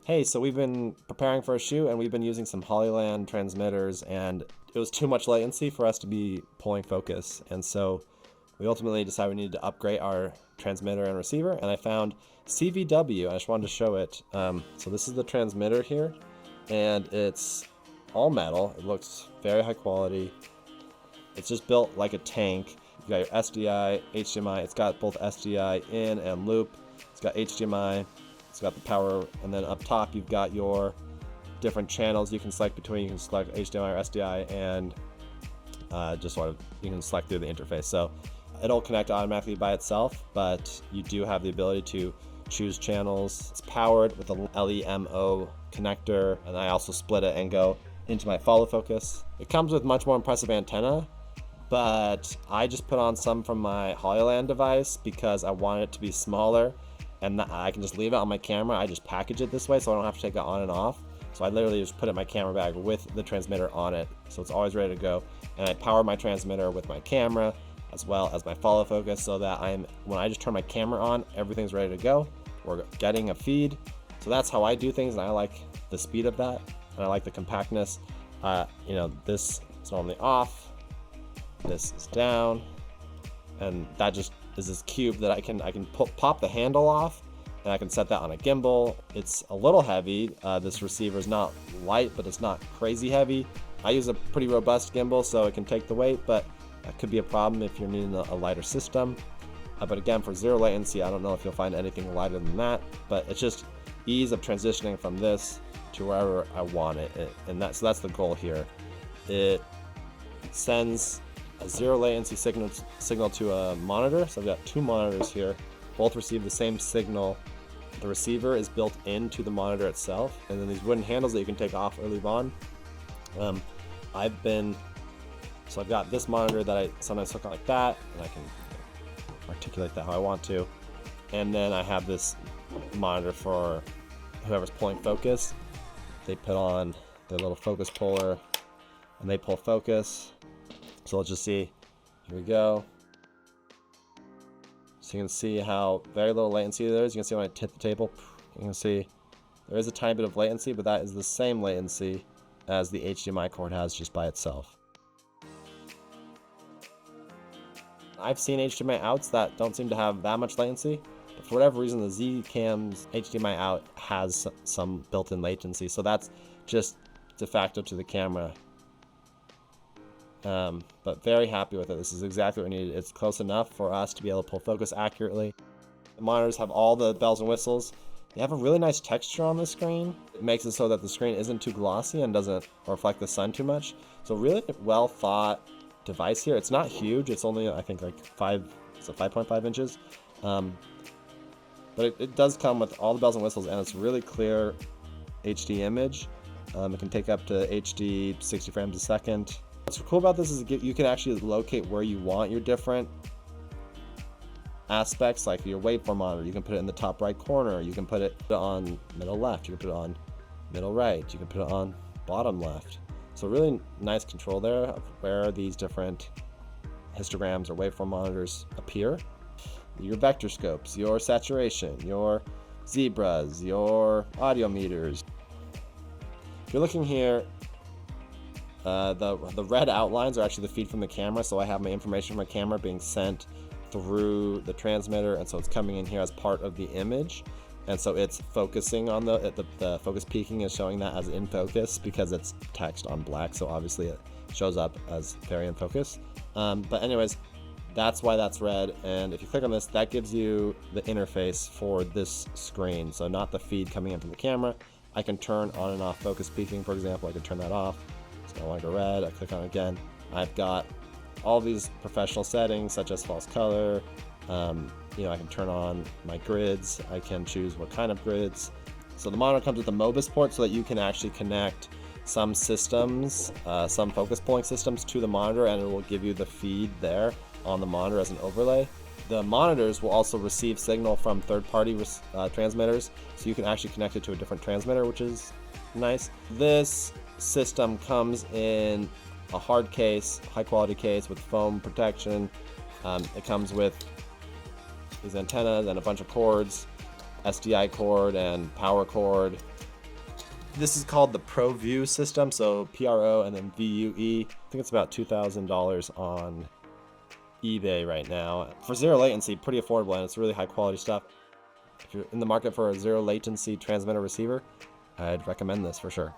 Hey, so we've been preparing for a shoot and we've been using some Hollyland transmitters, and it was too much latency for us to be pulling focus. And so we ultimately decided we needed to upgrade our transmitter and receiver, and I found CVW. I just wanted to show it. So this is the transmitter here, and it's all metal. It looks very high quality. It's just built like a tank. You got your SDI, HDMI. It's got both SDI in and loop. It's got HDMI. It's got the power, and then up top you've got your different channels you can select between. You can select HDMI or SDI, and just sort of you can select through the interface. So it'll connect automatically by itself, but you do have the ability to choose channels. It's powered with a LEMO connector, and I also split it and go into my follow focus. It comes with much more impressive antenna, but I just put on some from my Hollyland device because I want it to be smaller, and I can just leave it on my camera. I just package it this way so I don't have to take it on and off. So I literally just put it in my camera bag with the transmitter on it, so it's always ready to go. And I power my transmitter with my camera as well as my follow focus, so that when I just turn my camera on, everything's ready to go. We're getting a feed. So that's how I do things, and I like the speed of that, and I like the compactness. This is normally off, this is down, and that just is this cube that I can pop the handle off, and I can set that on a gimbal. It's a little heavy. This receiver is not light, but it's not crazy heavy. I use a pretty robust gimbal, so it can take the weight, but that could be a problem if you're needing a lighter system. But again, for zero latency, I don't know if you'll find anything lighter than that, but it's just ease of transitioning from this to wherever I want it. And that's the goal here. It sends a zero latency signal to a monitor. So I've got two monitors here, both receive the same signal. The receiver is built into the monitor itself, and then these wooden handles that you can take off or leave on. I've got this monitor that I sometimes hook on like that, and I can articulate that how I want to. And then I have this monitor for whoever's pulling focus. They put on their little focus puller, and they pull focus. So let's just see. Here we go. So you can see how very little latency there is. You can see when I tip the table, you can see there is a tiny bit of latency, but that is the same latency as the HDMI cord has just by itself. I've seen HDMI outs that don't seem to have that much latency, but for whatever reason, the Z-Cam's HDMI out has some built-in latency, so that's just de facto to the camera. But very happy with it. This is exactly what we needed. It's close enough for us to be able to pull focus accurately. The monitors have all the bells and whistles. They have a really nice texture on the screen. It makes it so that the screen isn't too glossy and doesn't reflect the sun too much. So really well thought device here. It's not huge. It's only, I think, like 5.5 inches. But it does come with all the bells and whistles, and it's really clear HD image. It can take up to HD 60 frames a second. What's cool about this is you can actually locate where you want your different aspects, like your waveform monitor. You can put it in the top right corner. You can put it on middle left. You can put it on middle right. You can put it on bottom left. So really nice control there of where these different histograms or waveform monitors appear. Your vector scopes, your saturation, your zebras, your audio meters. If you're looking here, the red outlines are actually the feed from the camera, so I have my information from my camera being sent through the transmitter, and so it's coming in here as part of the image, and so it's focusing on the focus peaking is showing that as in focus because it's text on black, so obviously it shows up as very in focus. But anyways, that's why that's red, and if you click on this, that gives you the interface for this screen, so not the feed coming in from the camera. I can turn on and off focus peaking, for example. I can turn that off. It's no longer red. I click on it again. I've got all these professional settings such as false color. I can turn on my grids. I can choose what kind of grids. So the monitor comes with a Mobus port so that you can actually connect some systems, some focus pulling systems to the monitor, and it will give you the feed there on the monitor as an overlay. The monitors will also receive signal from third-party transmitters, so you can actually connect it to a different transmitter, which is nice. This system comes in a hard case, high quality case with foam protection. It comes with these antennas and a bunch of cords, SDI cord and power cord. This is called the ProView system, so PRO and then VUE. I think it's about $2,000 on eBay right now. For zero latency, pretty affordable, and it's really high quality stuff. If you're in the market for a zero latency transmitter receiver, I'd recommend this for sure.